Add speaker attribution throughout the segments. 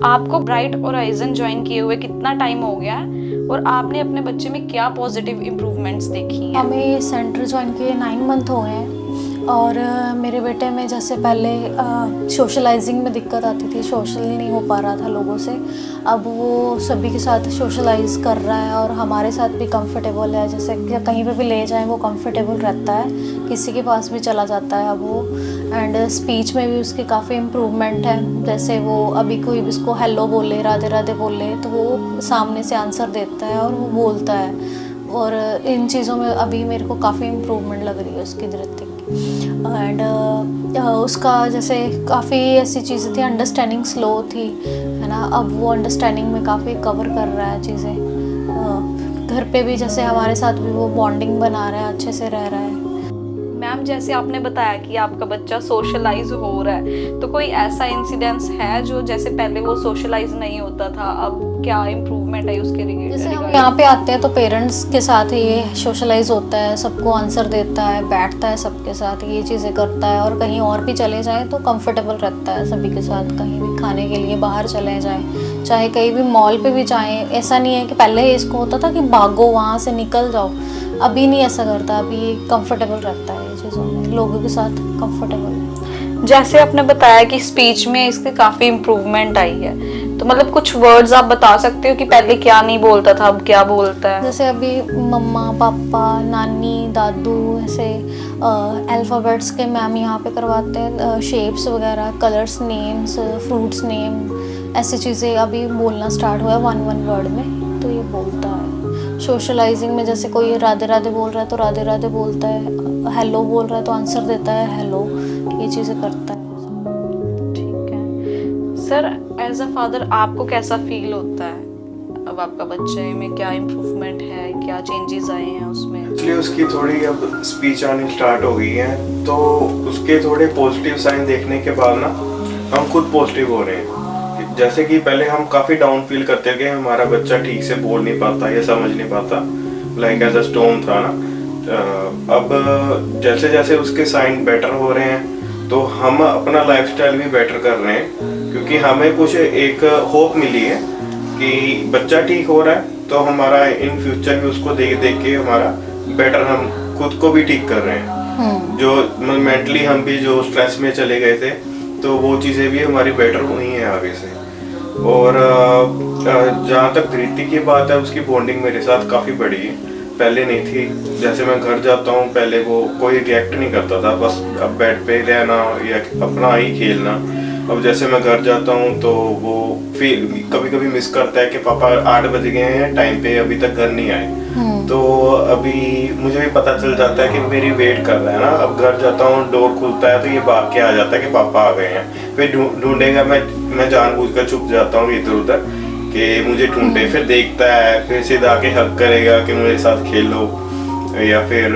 Speaker 1: आपको bright horizon join किए हुए कितना टाइम हो गया है और आपने अपने बच्चे में क्या पॉजिटिव इम्प्रूवमेंट्स देखी हैं?
Speaker 2: हमें ये सेंटर ज्वाइन किए 9 मंथ हो गए हैं और मेरे बेटे में जैसे पहले सोशलाइजिंग में दिक्कत आती थी, सोशल नहीं हो पा रहा था लोगों से। अब वो सभी के साथ सोशलाइज कर रहा है और हमारे साथ भी कंफर्टेबल है। जैसे कहीं पे भी ले जाएं वो कंफर्टेबल रहता है, किसी के पास भी चला जाता है अब वो। एंड स्पीच में भी उसकी काफ़ी इम्प्रूवमेंट है। जैसे वो अभी कोई भी उसको हेलो बोले, राधे राधे बोले तो वो सामने से आंसर देता है और वो बोलता है। और इन चीज़ों में अभी मेरे को काफ़ी इम्प्रूवमेंट लग रही है उसकी नृत्य की। एंड उसका जैसे काफ़ी ऐसी चीज़ें थी, अंडरस्टैंडिंग स्लो थी, है ना। अब वो अंडरस्टैंडिंग में काफ़ी कवर कर रहा है चीज़ें। घर पे भी जैसे हमारे साथ भी वो बॉन्डिंग बना रहा है, अच्छे से रह रहा है।
Speaker 1: मैम, जैसे आपने बताया कि आपका बच्चा सोशलाइज हो रहा है, तो कोई ऐसा इंसिडेंस है जो जैसे पहले वो सोशलाइज नहीं होता था, अब क्या इम्प्रूवमेंट है उसके रिगार्डिंग?
Speaker 2: जैसे हम यहाँ पे आते हैं तो पेरेंट्स के साथ ही ये सोशलाइज होता है, सबको आंसर देता है, बैठता है सबके साथ, ये चीज़ें करता है। और कहीं और भी चले जाए तो कंफर्टेबल रहता है सभी के साथ। कहीं भी खाने के लिए बाहर चले जाएँ, चाहे कहीं भी मॉल पे भी जाएँ, ऐसा नहीं है कि पहले इसको होता था कि भागो वहाँ से निकल जाओ। अभी नहीं ऐसा करता, अभी ये कंफर्टेबल रहता है ये चीज़ों में, लोगों के साथ कंफर्टेबल है।
Speaker 1: जैसे आपने बताया कि स्पीच में इसके काफ़ी इम्प्रूवमेंट आई है, तो मतलब कुछ वर्ड्स आप बता सकते हो कि पहले क्या नहीं बोलता था, अब क्या बोलता है?
Speaker 2: जैसे अभी मम्मा, पापा, नानी, दादू, ऐसे अल्फ़ाबेट्स के मैम यहाँ पे करवाते हैं, शेप्स वगैरह, कलर्स, नेम्स, फ्रूट्स नेम, ऐसी चीज़ें अभी बोलना स्टार्ट हुआ है 1 वर्ड में, तो ये बोलता है। सोशलाइजिंग में जैसे कोई राधे राधे बोल रहा है तो राधे राधे बोलता है, हेलो बोल रहा है तो आंसर देता है हेलो, ये चीज़ें करता है।
Speaker 1: ठीक है सर, एज अ फादर आपको कैसा फील होता है? अब आपका बच्चे में क्या इम्प्रूवमेंट है, क्या चेंजेस आए हैं उसमें?
Speaker 3: एक्चुअली उसकी थोड़ी अब स्पीच आनी स्टार्ट हो गई है, तो उसके थोड़े पॉजिटिव साइन देखने के बाद ना हम खुद पॉजिटिव हो रहे हैं। जैसे कि पहले हम काफ़ी डाउन फील करते थे, हमारा बच्चा ठीक से बोल नहीं पाता या समझ नहीं पाता, लाइक एज अ स्टोन था ना। अब जैसे जैसे उसके साइन बेटर हो रहे हैं तो हम अपना लाइफस्टाइल भी बेटर कर रहे हैं, क्योंकि हमें कुछ एक होप मिली है कि बच्चा ठीक हो रहा है तो हमारा इन फ्यूचर भी उसको देख देख के हमारा बेटर, हम खुद को भी ठीक कर रहे हैं। जो मेंटली हम भी जो स्ट्रेस में चले गए थे तो वो चीज़ें भी हमारी बेटर हुई हैं आगे से। और जहाँ तक धृति की बात है, उसकी बॉन्डिंग मेरे साथ काफ़ी बढ़ी है, पहले नहीं थी। जैसे मैं घर जाता हूँ पहले वो कोई रिएक्ट नहीं करता था, बस अब बेड पे रहना या अपना ही खेलना। अब जैसे मैं घर जाता हूँ तो वो फिर कभी कभी मिस करता है कि पापा 8 बज गए हैं, टाइम पे अभी तक घर नहीं आए। तो अभी मुझे भी पता चल जाता है कि मेरी वेट कर रहा है ना। अब घर जाता हूँ, डोर खुलता है तो ये भाग के आ जाता है कि पापा आ गए हैं। फिर ढूंढेगा, मैं जानबूझकर छुप जाता हूँ इधर उधर कि मुझे ढूंढे। फिर देखता है, फिर सीधा आके हक करेगा कि मेरे साथ खेलो, या फिर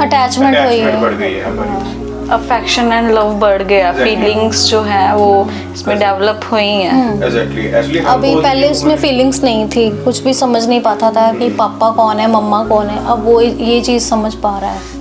Speaker 2: अटैचमेंट
Speaker 3: बढ़ गई है हमारी।
Speaker 1: अफेक्शन एंड लव बढ़ गया, फीलिंग्स जो है वो इसमें डेवलप हुई हैं।
Speaker 3: एग्जैक्टली।
Speaker 2: अभी पहले उसमें फीलिंग्स नहीं थी, कुछ भी समझ नहीं पाता था कि पापा कौन है, मम्मा कौन है। अब वो ये चीज़ समझ पा रहा है।